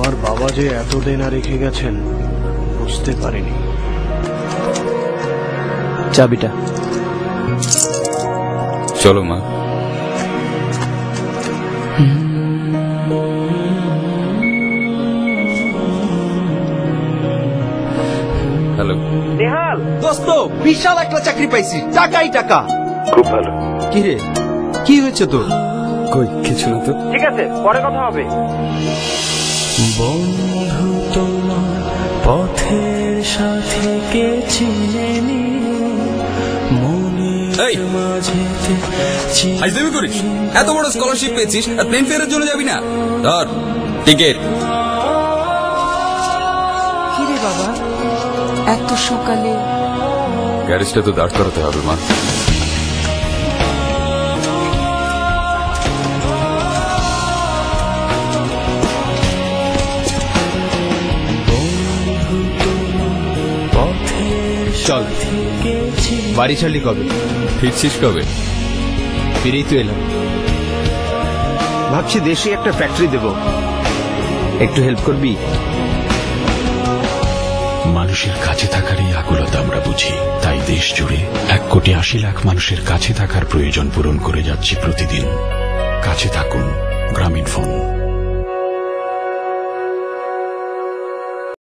আমার বাবা যে এত দেনা রেখে গেছেন বুঝতে পারিনি। চাবিটা। চলো মা। হ্যালো নেহাল দোস্ত, বিশাল একটা চাকরি পাইছি, টাকাই টাকা। খুব ভালো। কি রে, কি হয়েছে তোর? কই কিছু না তো। ঠিক আছে, পরে কথা হবে। বন্ধু তোমার পথের সাথীকে চিনে নিও, এই আইসিবি করিস, এত বড় স্কলারশিপ পেয়েছিস আর প্লেন ফেয়ারের জন্য যাবি না? ধর টিকিট। কি রে বাবা, এত সকালে? গ্যারেজটা তো দাঁড় করাতে হবে মা। চল, বাড়ি ছাড়লি কবে? ফিরছিস কবে? ফিরেই তো এলাম। ভাবছি দেশে একটা ফ্যাক্টরি দেব, একটু হেল্প করবি? মানুষের কাছে থাকার এই আকুলতা আমরা বুঝি, তাই দেশ জুড়ে 1,80,00,000 মানুষের কাছে থাকার প্রয়োজন পূরণ করে যাচ্ছি প্রতিদিন। কাছে থাকুন, গ্রামীণ ফোন।